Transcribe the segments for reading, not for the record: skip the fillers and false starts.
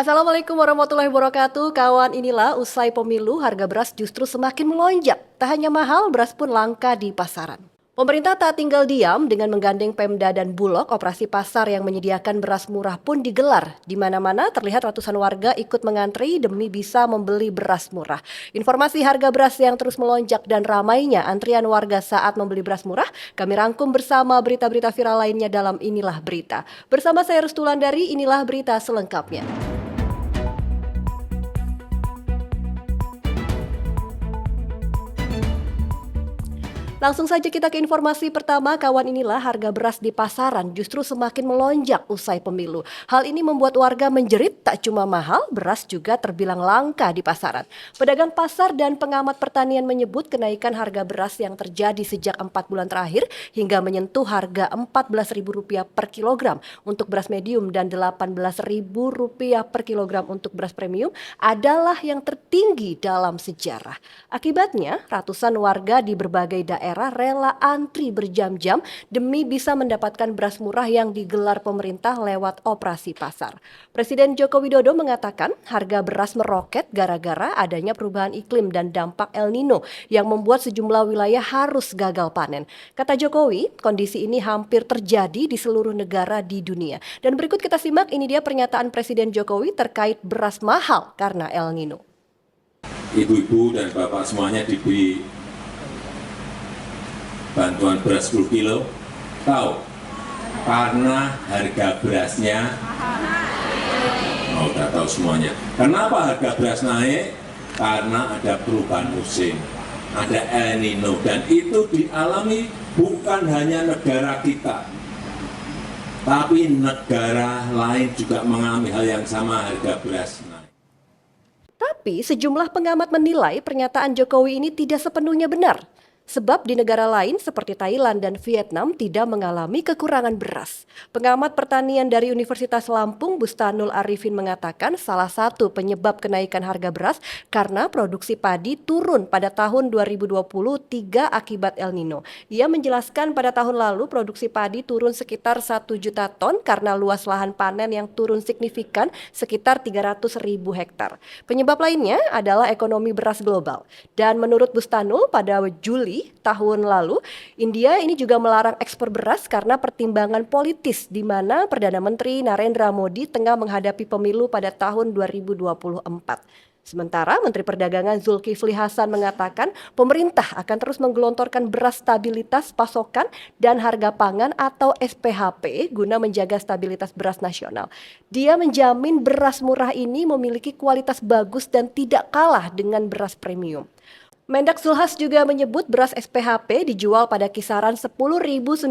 Assalamualaikum warahmatullahi wabarakatuh. Kawan, inilah usai pemilu harga beras justru semakin melonjak. Tak hanya mahal, beras pun langka di pasaran. Pemerintah tak tinggal diam dengan menggandeng Pemda dan Bulog. Operasi pasar yang menyediakan beras murah pun digelar. Di mana-mana terlihat ratusan warga ikut mengantri demi bisa membeli beras murah. Informasi harga beras yang terus melonjak dan ramainya antrian warga saat membeli beras murah, kami rangkum bersama berita-berita viral lainnya dalam Inilah Berita. Bersama saya Restulandari, inilah berita selengkapnya. Langsung saja kita ke informasi pertama, kawan. Inilah harga beras di pasaran justru semakin melonjak usai pemilu. Hal ini membuat warga menjerit, tak cuma mahal, beras juga terbilang langka di pasaran. Pedagang pasar dan pengamat pertanian menyebut kenaikan harga beras yang terjadi sejak 4 bulan terakhir hingga menyentuh harga Rp14.000 per kilogram untuk beras medium dan Rp18.000 per kilogram untuk beras premium adalah yang tertinggi dalam sejarah. Akibatnya, ratusan warga di berbagai daerah rela antri berjam-jam demi bisa mendapatkan beras murah yang digelar pemerintah lewat operasi pasar. Presiden Joko Widodo mengatakan harga beras meroket gara-gara adanya perubahan iklim dan dampak El Nino yang membuat sejumlah wilayah harus gagal panen. Kata Jokowi, kondisi ini hampir terjadi di seluruh negara di dunia. Dan berikut kita simak, ini dia pernyataan Presiden Jokowi terkait beras mahal karena El Nino. Ibu-ibu dan bapak semuanya diberi bantuan beras 10 kilo, tahu? Karena harga berasnya, udah tahu semuanya. Kenapa harga beras naik? Karena ada perubahan musim, ada El Nino, dan itu dialami bukan hanya negara kita, tapi negara lain juga mengalami hal yang sama, harga beras naik. Tapi sejumlah pengamat menilai pernyataan Jokowi ini tidak sepenuhnya benar. Sebab di negara lain seperti Thailand dan Vietnam tidak mengalami kekurangan beras. Pengamat pertanian dari Universitas Lampung, Bustanul Arifin mengatakan salah satu penyebab kenaikan harga beras karena produksi padi turun pada tahun 2023 akibat El Nino. Ia menjelaskan pada tahun lalu produksi padi turun sekitar 1 juta ton karena luas lahan panen yang turun signifikan sekitar 300.000 hektar. Penyebab lainnya adalah ekonomi beras global. Dan menurut Bustanul pada Juli tahun lalu, India ini juga melarang ekspor beras karena pertimbangan politis di mana Perdana Menteri Narendra Modi tengah menghadapi pemilu pada tahun 2024. Sementara Menteri Perdagangan Zulkifli Hasan mengatakan pemerintah akan terus menggelontorkan beras stabilitas pasokan dan harga pangan atau SPHP guna menjaga stabilitas beras nasional. Dia menjamin beras murah ini memiliki kualitas bagus dan tidak kalah dengan beras premium. Mendak Zulhas juga menyebut beras SPHP dijual pada kisaran Rp10.900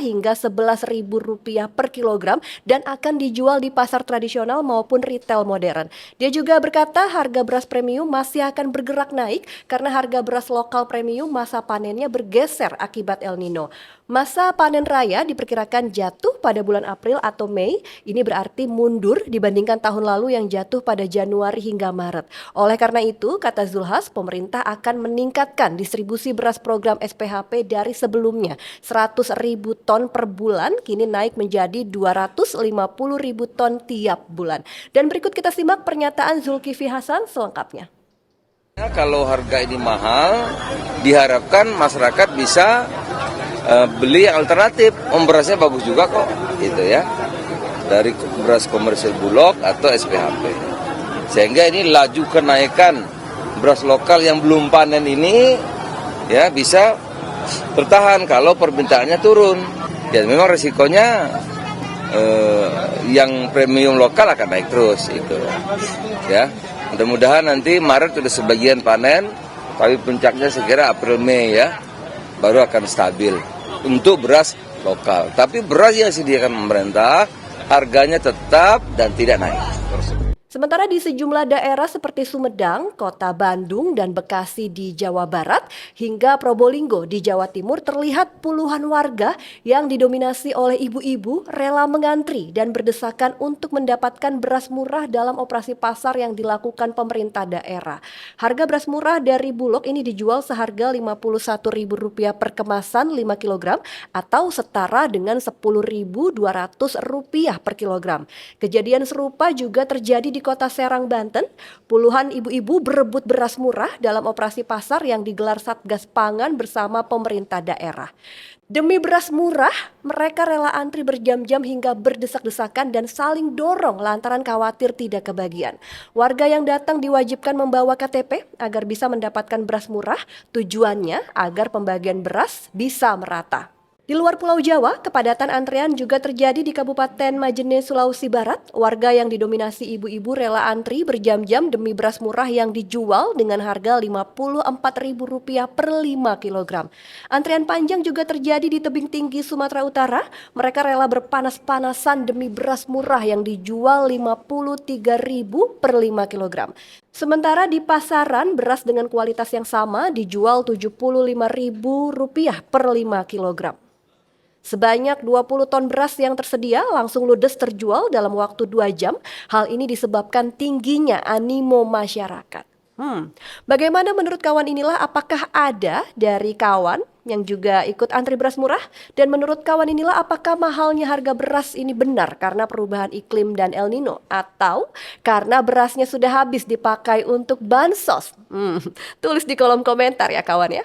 hingga Rp11.000 per kilogram dan akan dijual di pasar tradisional maupun retail modern. Dia juga berkata harga beras premium masih akan bergerak naik karena harga beras lokal premium masa panennya bergeser akibat El Nino. Masa panen raya diperkirakan jatuh pada bulan April atau Mei. Ini berarti mundur dibandingkan tahun lalu yang jatuh pada Januari hingga Maret. Oleh karena itu, kata Zulhas, pemerintah akan meningkatkan distribusi beras program SPHP dari sebelumnya 100.000 ton per bulan, kini naik menjadi 250.000 ton tiap bulan. Dan berikut kita simak pernyataan Zulkifli Hasan selengkapnya. Kalau harga ini mahal, diharapkan masyarakat bisa beli yang alternatif. Berasnya bagus juga kok, gitu ya. Dari beras komersil Bulog atau SPHP. Sehingga ini laju kenaikan beras lokal yang belum panen ini ya bisa bertahan kalau permintaannya turun. Ya memang resikonya yang premium lokal akan naik terus itu. Ya. Mudah-mudahan nanti Maret sudah sebagian panen, tapi puncaknya sekira April Mei ya, baru akan stabil untuk beras lokal. Tapi beras yang disediakan pemerintah harganya tetap dan tidak naik. Sementara di sejumlah daerah seperti Sumedang, Kota Bandung, dan Bekasi di Jawa Barat, hingga Probolinggo di Jawa Timur terlihat puluhan warga yang didominasi oleh ibu-ibu rela mengantri dan berdesakan untuk mendapatkan beras murah dalam operasi pasar yang dilakukan pemerintah daerah. Harga beras murah dari Bulog ini dijual seharga Rp51.000 per kemasan 5 kg atau setara dengan Rp10.200 per kilogram. Kejadian serupa juga terjadi di Kota Serang, Banten. Puluhan ibu-ibu berebut beras murah dalam operasi pasar yang digelar Satgas Pangan bersama pemerintah daerah. Demi beras murah, mereka rela antri berjam-jam hingga berdesak-desakan dan saling dorong lantaran khawatir tidak kebagian. Warga yang datang diwajibkan membawa KTP agar bisa mendapatkan beras murah, tujuannya agar pembagian beras bisa merata. Di luar Pulau Jawa, kepadatan antrean juga terjadi di Kabupaten Majene, Sulawesi Barat. Warga yang didominasi ibu-ibu rela antri berjam-jam demi beras murah yang dijual dengan harga Rp54.000 per 5 kg. Antrian panjang juga terjadi di tebing tinggi Sumatera Utara. Mereka rela berpanas-panasan demi beras murah yang dijual Rp53.000 per 5 kg. Sementara di pasaran, beras dengan kualitas yang sama dijual Rp75.000 per 5 kg. Sebanyak 20 ton beras yang tersedia langsung ludes terjual dalam waktu 2 jam. Hal ini disebabkan tingginya animo masyarakat. Bagaimana menurut kawan inilah, apakah ada dari kawan yang juga ikut antri beras murah? Dan menurut kawan inilah, apakah mahalnya harga beras ini benar karena perubahan iklim dan El Nino? Atau karena berasnya sudah habis dipakai untuk bansos? Tulis di kolom komentar ya kawan ya.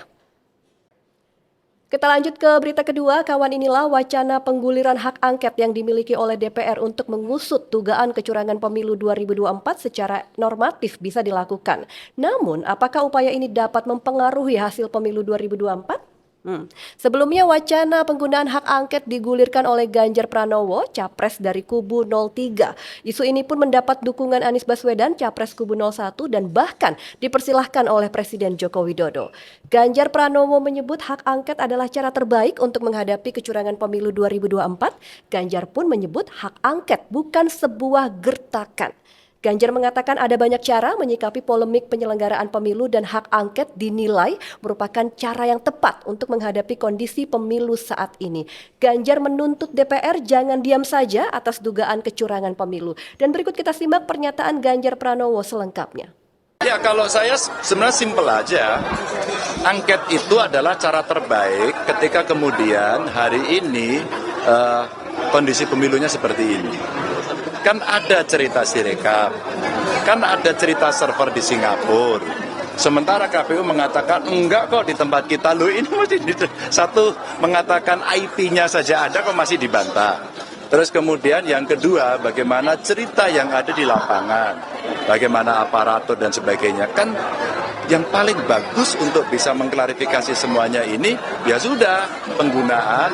Kita lanjut ke berita kedua, kawan inilah wacana pengguliran hak angket yang dimiliki oleh DPR untuk mengusut dugaan kecurangan pemilu 2024 secara normatif bisa dilakukan. Namun, apakah upaya ini dapat mempengaruhi hasil pemilu 2024? Sebelumnya wacana penggunaan hak angket digulirkan oleh Ganjar Pranowo, capres dari kubu 03. Isu ini pun mendapat dukungan Anies Baswedan, capres kubu 01, dan bahkan dipersilahkan oleh Presiden Joko Widodo. Ganjar Pranowo menyebut hak angket adalah cara terbaik untuk menghadapi kecurangan pemilu 2024. Ganjar pun menyebut hak angket bukan sebuah gertakan. Ganjar mengatakan ada banyak cara menyikapi polemik penyelenggaraan pemilu dan hak angket dinilai merupakan cara yang tepat untuk menghadapi kondisi pemilu saat ini. Ganjar menuntut DPR jangan diam saja atas dugaan kecurangan pemilu. Dan berikut kita simak pernyataan Ganjar Pranowo selengkapnya. Ya kalau saya sebenarnya simpel aja, angket itu adalah cara terbaik ketika kemudian hari ini kondisi pemilunya seperti ini. Kan ada cerita Sirekap, kan ada cerita server di Singapura. Sementara KPU mengatakan enggak kok di tempat kita, loh ini masih satu mengatakan IP-nya saja ada kok masih dibantah. Terus kemudian yang kedua, bagaimana cerita yang ada di lapangan, bagaimana aparatur dan sebagainya. Kan yang paling bagus untuk bisa mengklarifikasi semuanya ini, ya sudah penggunaan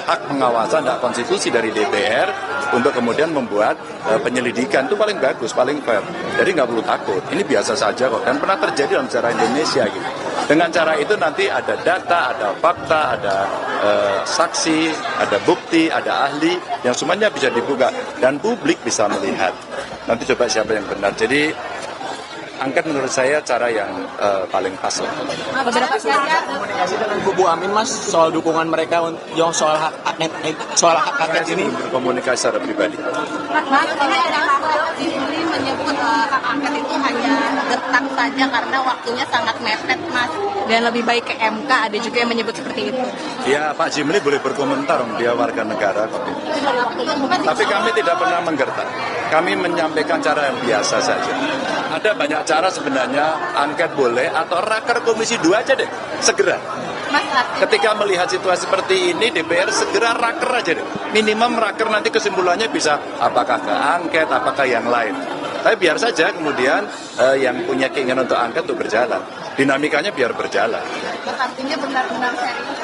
hak pengawasan dan konstitusi dari DPR untuk kemudian membuat penyelidikan itu paling bagus, paling fair. Jadi nggak perlu takut, ini biasa saja kok, dan pernah terjadi dalam sejarah Indonesia gitu. Dengan cara itu nanti ada data, ada fakta, ada saksi, ada bukti, ada ahli, yang semuanya bisa dibuka dan publik bisa melihat. Nanti coba siapa yang benar. Jadi angket menurut saya cara yang paling pas. Beberapa komunikasi dengan kubu Amin Mas soal dukungan mereka yang soal hak angket ini. Berkomunikasi secara pribadi. Mas, ini ada Pak Jimli menyebut hak angket itu hanya gertak saja karena waktunya sangat mepet, Mas. Dan lebih baik ke MK, ada juga yang menyebut seperti itu. Ya Pak Jimli boleh berkomentar, dia warga negara. Tapi kami tidak pernah menggertak. Kami menyampaikan cara yang biasa saja. Ada banyak cara sebenarnya, angket boleh atau raker komisi 2 aja deh, segera. Mas, Ketika melihat situasi seperti ini, DPR segera raker aja deh. Minimum raker nanti kesimpulannya bisa apakah ke angket, apakah yang lain. Tapi biar saja kemudian yang punya keinginan untuk angket itu berjalan. Dinamikanya biar berjalan. artinya benar-benar serius.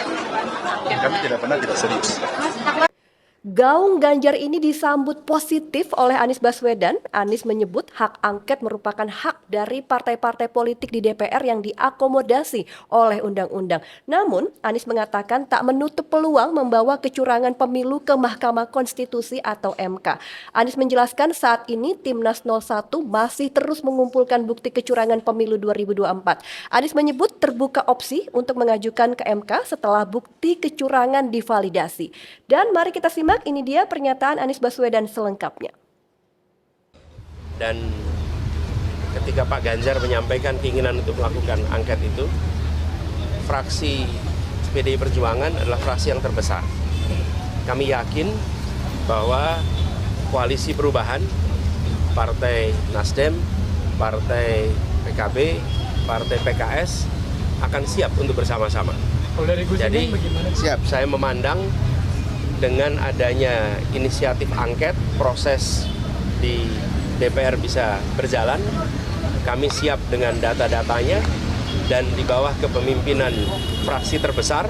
Kami tidak pernah tidak serius. Gaung Ganjar ini disambut positif oleh Anies Baswedan. Anies menyebut hak angket merupakan hak dari partai-partai politik di DPR yang diakomodasi oleh undang-undang. Namun, Anies mengatakan tak menutup peluang membawa kecurangan pemilu ke Mahkamah Konstitusi atau MK. Anies menjelaskan saat ini Timnas 01 masih terus mengumpulkan bukti kecurangan pemilu 2024. Anies menyebut terbuka opsi untuk mengajukan ke MK setelah bukti kecurangan divalidasi. Dan mari kita simak, ini dia pernyataan Anies Baswedan selengkapnya. Dan ketika Pak Ganjar menyampaikan keinginan untuk melakukan angket itu, fraksi PDI Perjuangan adalah fraksi yang terbesar. Kami yakin bahwa koalisi perubahan, Partai Nasdem, Partai PKB, Partai PKS akan siap untuk bersama-sama. Jadi siap, saya memandang dengan adanya inisiatif angket, proses di DPR bisa berjalan. Kami siap dengan data-datanya dan di bawah kepemimpinan fraksi terbesar,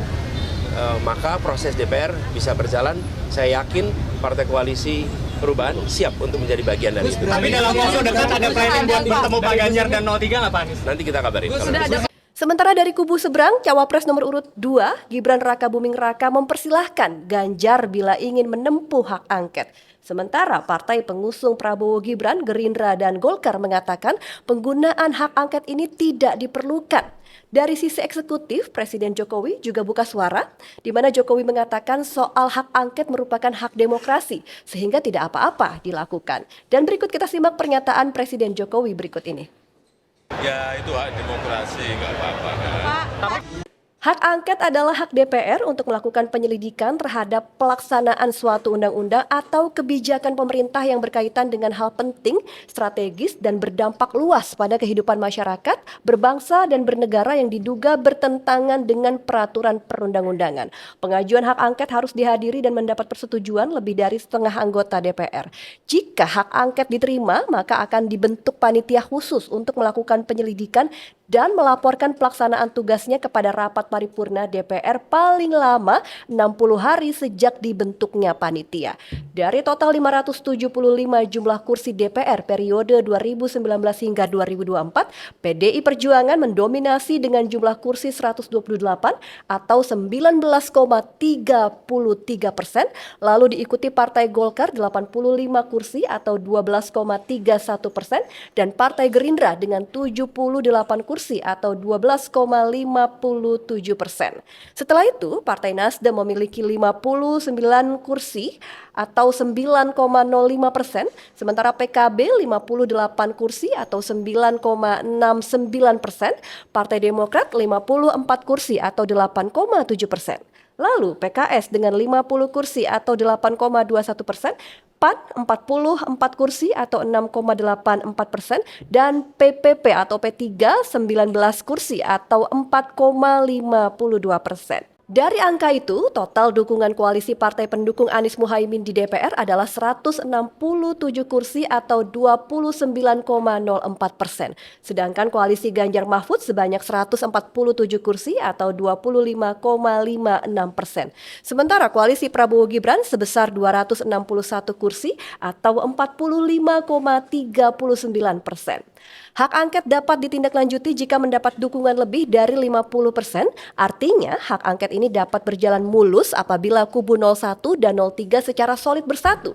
maka proses DPR bisa berjalan. Saya yakin Partai Koalisi Perubahan siap untuk menjadi bagian dari itu. Tapi dalam waktu dekat ada planning buat bertemu Pak Ganjar dan 03 nggak Pak Anies? Nanti kita kabarin. Sementara dari kubu seberang, Cawapres nomor urut 2, Gibran Rakabuming Raka mempersilahkan Ganjar bila ingin menempuh hak angket. Sementara partai pengusung Prabowo Gibran, Gerindra, dan Golkar mengatakan penggunaan hak angket ini tidak diperlukan. Dari sisi eksekutif, Presiden Jokowi juga buka suara, di mana Jokowi mengatakan soal hak angket merupakan hak demokrasi, sehingga tidak apa-apa dilakukan. Dan berikut kita simak pernyataan Presiden Jokowi berikut ini. Ya itu hak demokrasi, nggak apa-apa kan. Hak angket adalah hak DPR untuk melakukan penyelidikan terhadap pelaksanaan suatu undang-undang atau kebijakan pemerintah yang berkaitan dengan hal penting, strategis, dan berdampak luas pada kehidupan masyarakat, berbangsa, dan bernegara yang diduga bertentangan dengan peraturan perundang-undangan. Pengajuan hak angket harus dihadiri dan mendapat persetujuan lebih dari setengah anggota DPR. Jika hak angket diterima, maka akan dibentuk panitia khusus untuk melakukan penyelidikan dan melaporkan pelaksanaan tugasnya kepada rapat paripurna DPR paling lama 60 hari sejak dibentuknya panitia. Dari total 575 jumlah kursi DPR periode 2019 hingga 2024, PDI Perjuangan mendominasi dengan jumlah kursi 128 atau 19,33%, lalu diikuti Partai Golkar 85 kursi atau 12,31%, dan Partai Gerindra dengan 78 kursi atau 12,57%. Setelah itu, Partai Nasdem memiliki 59 kursi atau 9,05%, sementara PKB 58 kursi atau 9,69%, Partai Demokrat 54 kursi atau 8,7%. Lalu PKS dengan 50 kursi atau 8,21%, PAN 44 kursi atau 6,84%, dan PPP atau P3 19 kursi atau 4,52%. Dari angka itu, total dukungan koalisi partai pendukung Anies Muhaimin di DPR adalah 167 kursi atau 29,04%. Sedangkan koalisi Ganjar Mahfud sebanyak 147 kursi atau 25,56%. Sementara koalisi Prabowo Gibran sebesar 261 kursi atau 45,39%. Hak angket dapat ditindaklanjuti jika mendapat dukungan lebih dari 50%, artinya hak angket ini dapat berjalan mulus apabila kubu 01 dan 03 secara solid bersatu.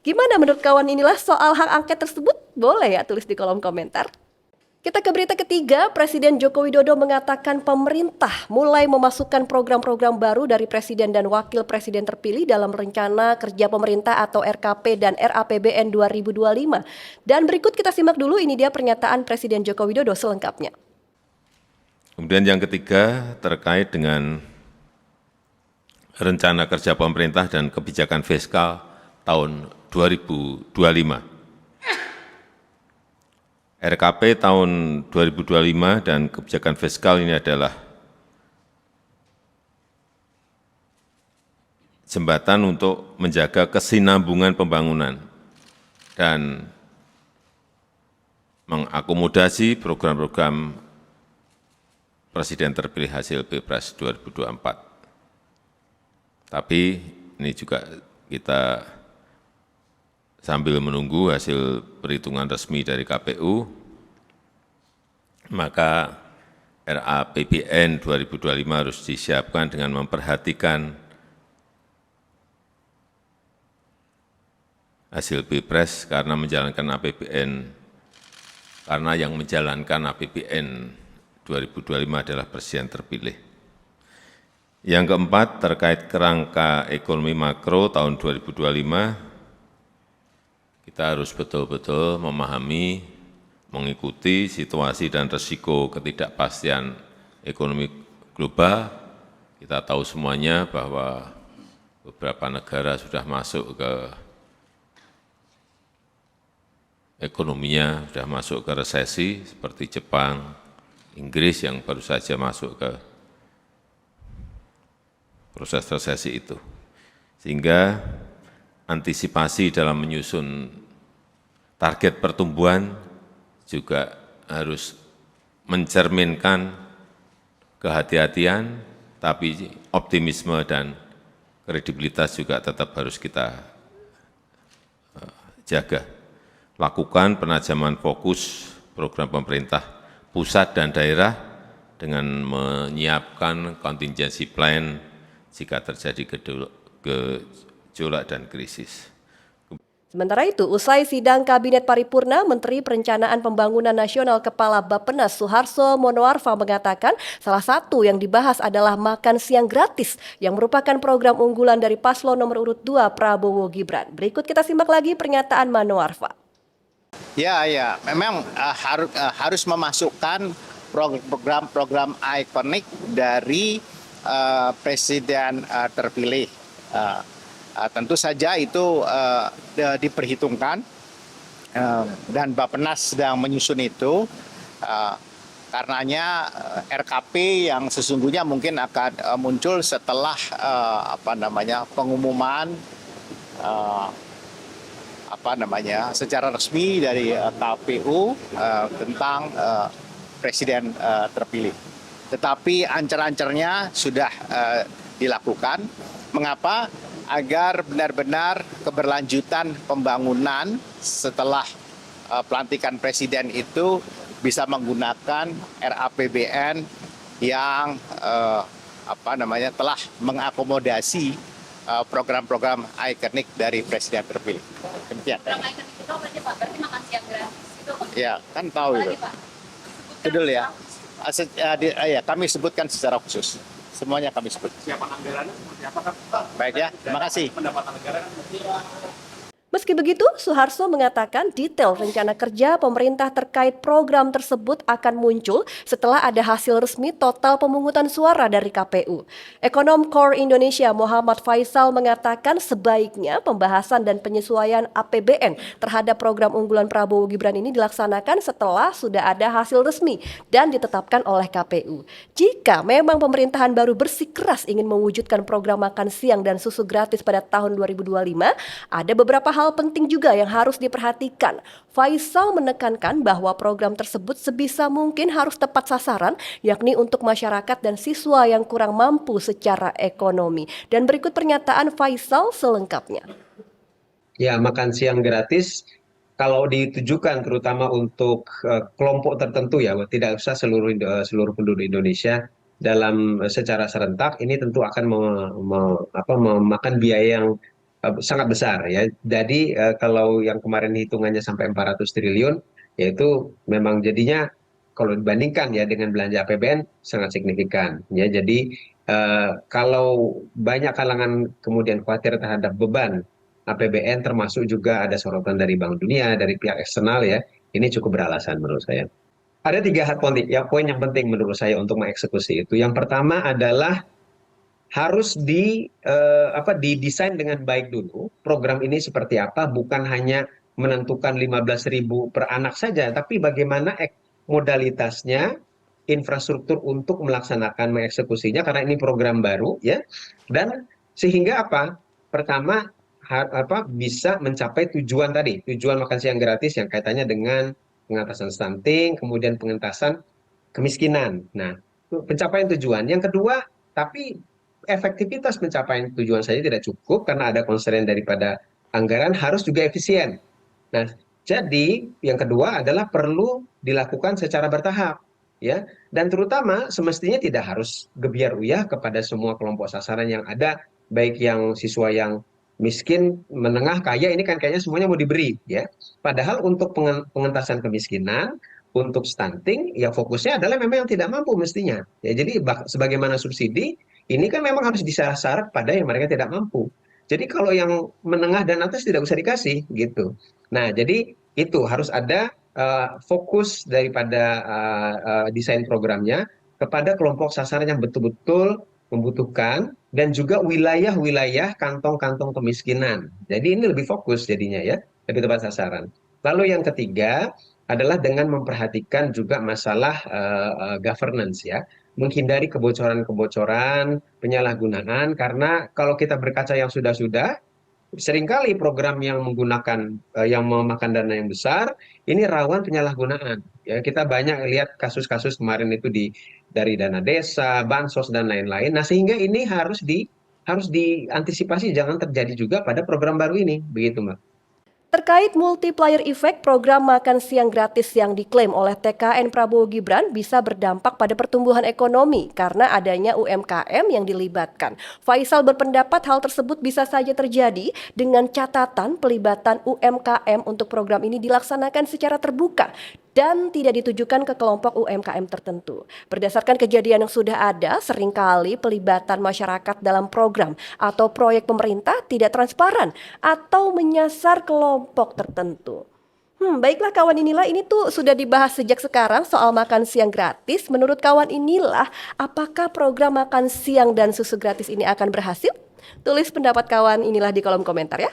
Gimana menurut kawan inilah soal hak angket tersebut? Boleh ya tulis di kolom komentar. Kita ke berita ketiga, Presiden Joko Widodo mengatakan pemerintah mulai memasukkan program-program baru dari Presiden dan Wakil Presiden terpilih dalam Rencana Kerja Pemerintah atau RKP dan RAPBN 2025. Dan berikut kita simak dulu, ini dia pernyataan Presiden Joko Widodo selengkapnya. Kemudian yang ketiga terkait dengan rencana kerja pemerintah dan kebijakan fiskal tahun 2025. RKP tahun 2025 dan kebijakan fiskal ini adalah jembatan untuk menjaga kesinambungan pembangunan dan mengakomodasi program-program Presiden terpilih hasil Pilpres 2024. Tapi ini juga kita sambil menunggu hasil perhitungan resmi dari KPU, maka RAPBN 2025 harus disiapkan dengan memperhatikan hasil Pilpres karena yang menjalankan APBN 2025 adalah presiden terpilih. Yang keempat, terkait kerangka ekonomi makro tahun 2025, kita harus betul-betul memahami, mengikuti situasi dan risiko ketidakpastian ekonomi global. Kita tahu semuanya bahwa beberapa negara sudah masuk ke ekonominya, sudah masuk ke resesi seperti Jepang, Inggris yang baru saja masuk ke proses resesi itu. Sehingga antisipasi dalam menyusun target pertumbuhan juga harus mencerminkan kehati-hatian, tapi optimisme dan kredibilitas juga tetap harus kita jaga. Lakukan penajaman fokus program pemerintah pusat dan daerah dengan menyiapkan contingency plan jika terjadi gejolak dan krisis. Sementara itu, usai sidang Kabinet Paripurna, Menteri Perencanaan Pembangunan Nasional Kepala Bappenas Suharso Monoarfa mengatakan salah satu yang dibahas adalah makan siang gratis yang merupakan program unggulan dari paslon nomor urut 2 Prabowo Gibran. Berikut kita simak lagi pernyataan Monoarfa. Ya, memang harus memasukkan program-program ikonik dari presiden terpilih. Tentu saja itu diperhitungkan dan Bappenas sedang menyusun itu. Karenanya RKP yang sesungguhnya mungkin akan muncul setelah pengumuman secara resmi dari KPU tentang presiden terpilih. Tetapi ancar-ancarnya sudah dilakukan. Mengapa? Agar benar-benar keberlanjutan pembangunan setelah pelantikan presiden itu bisa menggunakan RAPBN yang telah mengakomodasi program-program ikonik dari presiden terpilih. Demikian. Ya, kan tahu itu. Itu dulu ya. Kami sebutkan secara khusus. Semuanya kami sebut. Siapa anggarannya seperti apa, Kak? Baik ya, terima kasih. Pendapatan negara Meski begitu, Suharso mengatakan detail rencana kerja pemerintah terkait program tersebut akan muncul setelah ada hasil resmi total pemungutan suara dari KPU. Ekonom Core Indonesia Muhammad Faisal mengatakan sebaiknya pembahasan dan penyesuaian APBN terhadap program unggulan Prabowo Gibran ini dilaksanakan setelah sudah ada hasil resmi dan ditetapkan oleh KPU. Jika memang pemerintahan baru bersikeras ingin mewujudkan program makan siang dan susu gratis pada tahun 2025, ada beberapa hal penting juga yang harus diperhatikan. Faisal menekankan bahwa program tersebut sebisa mungkin harus tepat sasaran, yakni untuk masyarakat dan siswa yang kurang mampu secara ekonomi. Dan berikut pernyataan Faisal selengkapnya. Ya, makan siang gratis kalau ditujukan terutama untuk kelompok tertentu ya, tidak usah seluruh penduduk Indonesia dalam secara serentak, ini tentu akan memakan biaya yang sangat besar ya. Jadi kalau yang kemarin hitungannya sampai 400 triliun, yaitu memang jadinya kalau dibandingkan ya dengan belanja APBN sangat signifikan ya. Jadi kalau banyak kalangan kemudian khawatir terhadap beban APBN, termasuk juga ada sorotan dari Bank Dunia, dari pihak eksternal ya, ini cukup beralasan menurut saya. Ada 3 hal penting, ya poin yang penting menurut saya untuk mengeksekusi itu. Yang pertama adalah harus didesain dengan baik dulu program ini seperti apa, bukan hanya menentukan 15.000 per anak saja, tapi bagaimana modalitasnya, infrastruktur untuk melaksanakan mengeksekusinya, karena ini program baru ya, dan sehingga pertama bisa mencapai tujuan tadi, tujuan makan siang gratis yang kaitannya dengan pengentasan stunting, kemudian pengentasan kemiskinan. Nah, pencapaian tujuan. Yang kedua, tapi efektivitas pencapaian tujuan saja tidak cukup karena ada constraint daripada anggaran, harus juga efisien. Nah, jadi yang kedua adalah perlu dilakukan secara bertahap, ya. Dan terutama semestinya tidak harus gebiar-uyah kepada semua kelompok sasaran yang ada, baik yang siswa yang miskin, menengah, kaya, ini kan kayaknya semuanya mau diberi, ya. Padahal untuk pengentasan kemiskinan, untuk stunting, ya fokusnya adalah memang yang tidak mampu mestinya. Ya, jadi sebagaimana subsidi, ini kan memang harus disasar pada yang mereka tidak mampu. Jadi kalau yang menengah dan atas tidak usah dikasih gitu. Nah, jadi itu harus ada fokus daripada desain programnya kepada kelompok sasaran yang betul-betul membutuhkan dan juga wilayah-wilayah kantong-kantong kemiskinan. Jadi ini lebih fokus jadinya ya, lebih tepat sasaran. Lalu yang ketiga adalah dengan memperhatikan juga masalah governance ya. Menghindari kebocoran-kebocoran, penyalahgunaan, karena kalau kita berkaca yang sudah-sudah, seringkali program yang menggunakan, yang memakan dana yang besar, ini rawan penyalahgunaan. Ya, kita banyak lihat kasus-kasus kemarin itu dari dana desa, bansos dan lain-lain. Nah, sehingga ini harus diantisipasi jangan terjadi juga pada program baru ini, begitu Mbak. Terkait multiplier effect, program makan siang gratis yang diklaim oleh TKN Prabowo Gibran bisa berdampak pada pertumbuhan ekonomi karena adanya UMKM yang dilibatkan. Faisal berpendapat hal tersebut bisa saja terjadi dengan catatan pelibatan UMKM untuk program ini dilaksanakan secara terbuka dan tidak ditujukan ke kelompok UMKM tertentu. Berdasarkan kejadian yang sudah ada, seringkali pelibatan masyarakat dalam program atau proyek pemerintah tidak transparan atau menyasar kelompok tertentu. Baiklah kawan, inilah ini tuh sudah dibahas sejak sekarang soal makan siang gratis. Menurut kawan inilah, apakah program makan siang dan susu gratis ini akan berhasil? Tulis pendapat kawan inilah di kolom komentar ya.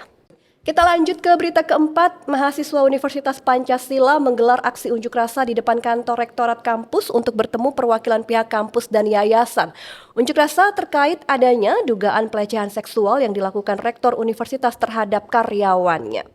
Kita lanjut ke berita keempat, mahasiswa Universitas Pancasila menggelar aksi unjuk rasa di depan kantor rektorat kampus untuk bertemu perwakilan pihak kampus dan yayasan. Unjuk rasa terkait adanya dugaan pelecehan seksual yang dilakukan rektor universitas terhadap karyawannya.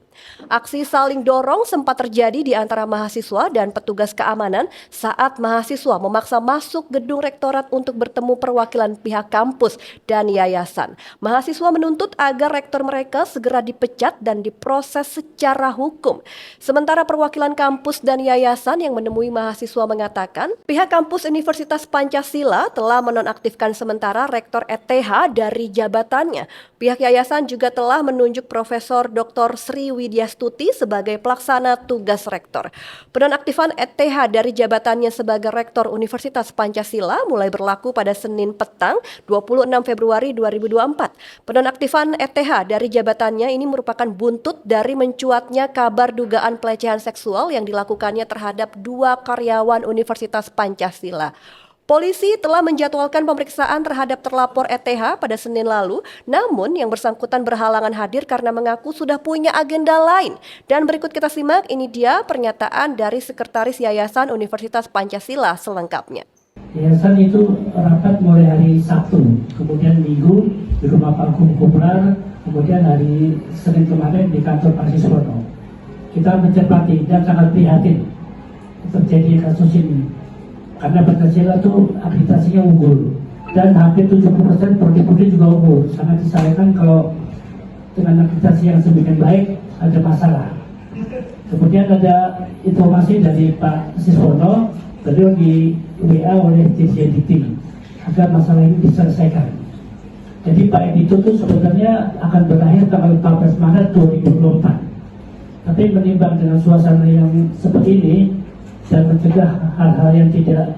Aksi saling dorong sempat terjadi di antara mahasiswa dan petugas keamanan saat mahasiswa memaksa masuk gedung rektorat untuk bertemu perwakilan pihak kampus dan yayasan. Mahasiswa menuntut agar rektor mereka segera dipecat dan diproses secara hukum. Sementara perwakilan kampus dan yayasan yang menemui mahasiswa mengatakan pihak kampus Universitas Pancasila telah menonaktifkan sementara rektor ETH dari jabatannya. Pihak yayasan juga telah menunjuk Profesor Dr. Sri Widyastuti sebagai pelaksana tugas rektor. Penonaktifan ETH dari jabatannya sebagai rektor Universitas Pancasila mulai berlaku pada Senin petang 26 Februari 2024. Penonaktifan ETH dari jabatannya ini merupakan buntut dari mencuatnya kabar dugaan pelecehan seksual yang dilakukannya terhadap 2 karyawan Universitas Pancasila. Polisi telah menjadwalkan pemeriksaan terhadap terlapor ETH pada Senin lalu, namun yang bersangkutan berhalangan hadir karena mengaku sudah punya agenda lain. Dan berikut kita simak, ini dia pernyataan dari Sekretaris Yayasan Universitas Pancasila selengkapnya. Yayasan itu rapat mulai hari Sabtu, kemudian Minggu di rumah Panggung Kumpulan, kemudian hari Senin kemarin di kantor Pak Siswono. Kita mencermati dan sangat prihatin terjadi kasus ini. Karena Pancasila itu akreditasinya unggul dan hampir 70% prodi-prodi juga unggul. Sangat disayangkan kalau dengan akreditasi yang sedemikian baik ada masalah. Kemudian ada informasi dari Pak Siswono, beliau di WA oleh Dirjen Dikti agar masalah ini diselesaikan. Jadi Pak Edito itu sebenarnya akan berakhir tanggal 14 Maret 2024. Tapi menimbang dengan suasana yang seperti ini dan mencegah hal-hal yang tidak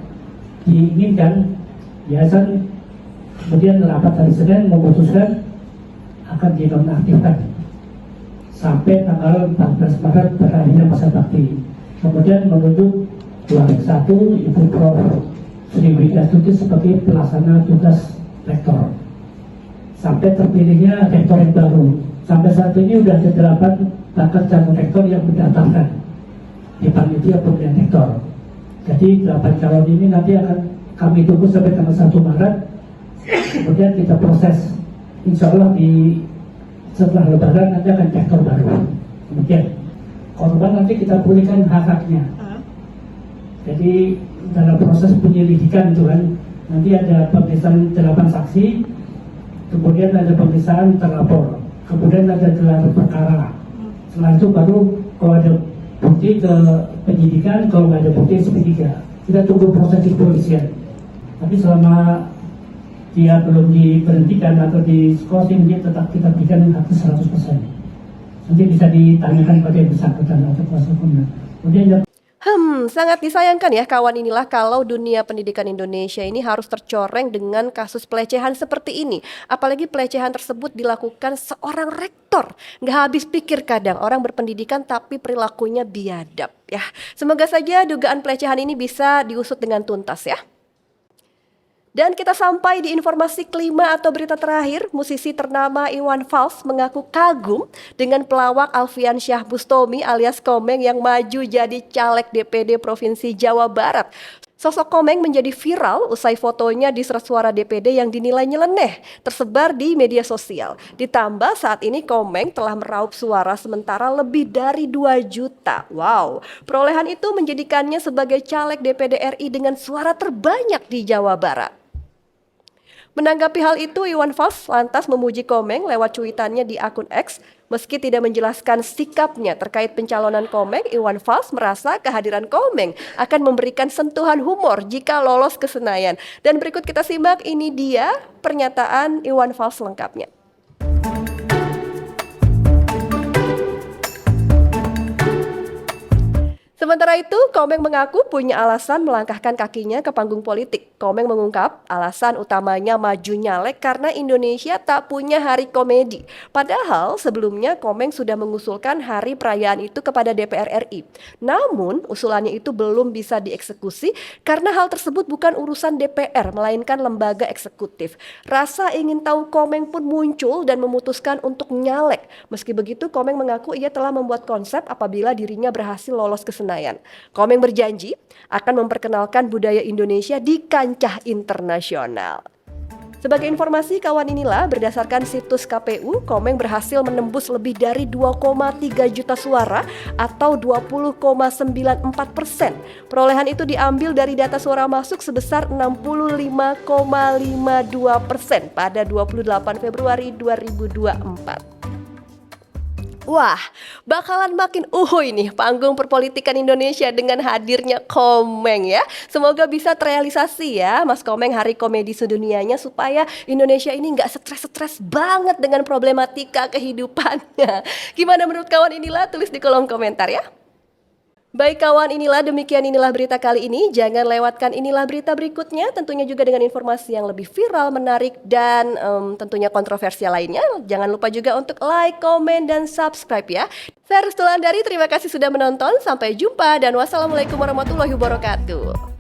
diinginkan, yayasan kemudian rapat hari Senin memutuskan akan dinonaktifkan sampai tanggal 14 Maret berakhirnya masa bakti. Kemudian menunjuk Wakil 1 Ibu Prof. Sri Widyastuti sebagai pelaksana tugas rektor sampai terpilihnya rektor yang baru. Sampai saat ini sudah ada 8 bakal calon rektor yang mendaftarkan di panitia pemilihan rektor. Jadi 8 calon ini nanti akan kami tunggu sampai tanggal 1 Maret. Kemudian kita proses. Insya Allah setelah Lebaran nanti akan rektor baru. Kemudian korban nanti kita pulihkan hak-haknya. Jadi dalam proses penyelidikan itu kan nanti ada pemeriksaan 8 saksi kemudian ada pemeriksaan terlapor, kemudian ada gelar perkara. Setelah itu baru kalau ada bukti ke penyidikan, kalau nggak ada bukti SP3. Kita tunggu proses di kepolisian. Tapi selama dia belum diberhentikan atau diskorsing, dia tetap kita berikan hak 100%. Nanti bisa ditanyakan pada yang bersangkutan atau kuasa hukumnya. Kemudian Sangat disayangkan ya kawan inilah kalau dunia pendidikan Indonesia ini harus tercoreng dengan kasus pelecehan seperti ini. Apalagi pelecehan tersebut dilakukan seorang rektor. Nggak habis pikir kadang orang berpendidikan tapi perilakunya biadab ya. Semoga saja dugaan pelecehan ini bisa diusut dengan tuntas ya. Dan kita sampai di informasi kelima atau berita terakhir, musisi ternama Iwan Fals mengaku kagum dengan pelawak Alfian Syah Bustomi alias Komeng yang maju jadi caleg DPD Provinsi Jawa Barat. Sosok Komeng menjadi viral usai fotonya di surat suara DPD yang dinilai nyeleneh tersebar di media sosial. Ditambah saat ini Komeng telah meraup suara sementara lebih dari 2 juta. Wow, perolehan itu menjadikannya sebagai caleg DPD RI dengan suara terbanyak di Jawa Barat. Menanggapi hal itu, Iwan Fals lantas memuji Komeng lewat cuitannya di akun X. Meski tidak menjelaskan sikapnya terkait pencalonan Komeng, Iwan Fals merasa kehadiran Komeng akan memberikan sentuhan humor jika lolos ke Senayan. Dan berikut kita simak, ini dia pernyataan Iwan Fals lengkapnya. Sementara itu, Komeng mengaku punya alasan melangkahkan kakinya ke panggung politik. Komeng mengungkap alasan utamanya maju nyalek karena Indonesia tak punya hari komedi. Padahal sebelumnya Komeng sudah mengusulkan hari perayaan itu kepada DPR RI. Namun usulannya itu belum bisa dieksekusi karena hal tersebut bukan urusan DPR melainkan lembaga eksekutif. Rasa ingin tahu Komeng pun muncul dan memutuskan untuk nyalek. Meski begitu, Komeng mengaku ia telah membuat konsep apabila dirinya berhasil lolos ke Senayan. Komeng berjanji akan memperkenalkan budaya Indonesia di kancah internasional. Sebagai informasi kawan inilah, berdasarkan situs KPU, Komeng berhasil menembus lebih dari 2,3 juta suara atau 20,94%. Perolehan itu diambil dari data suara masuk sebesar 65,52% pada 28 Februari 2024. Wah, bakalan makin uhuy nih panggung perpolitikan Indonesia dengan hadirnya Komeng ya. Semoga bisa terrealisasi ya Mas Komeng hari komedi sedunianya supaya Indonesia ini nggak stres-stres banget dengan problematika kehidupannya. Gimana menurut kawan inilah? Tulis di kolom komentar ya. Baik kawan, demikian berita kali ini. Jangan lewatkan inilah berita berikutnya, tentunya juga dengan informasi yang lebih viral, menarik, dan tentunya kontroversial lainnya. Jangan lupa juga untuk like, komen, dan subscribe ya. Saya Rustulandari, terima kasih sudah menonton. Sampai jumpa dan wassalamualaikum warahmatullahi wabarakatuh.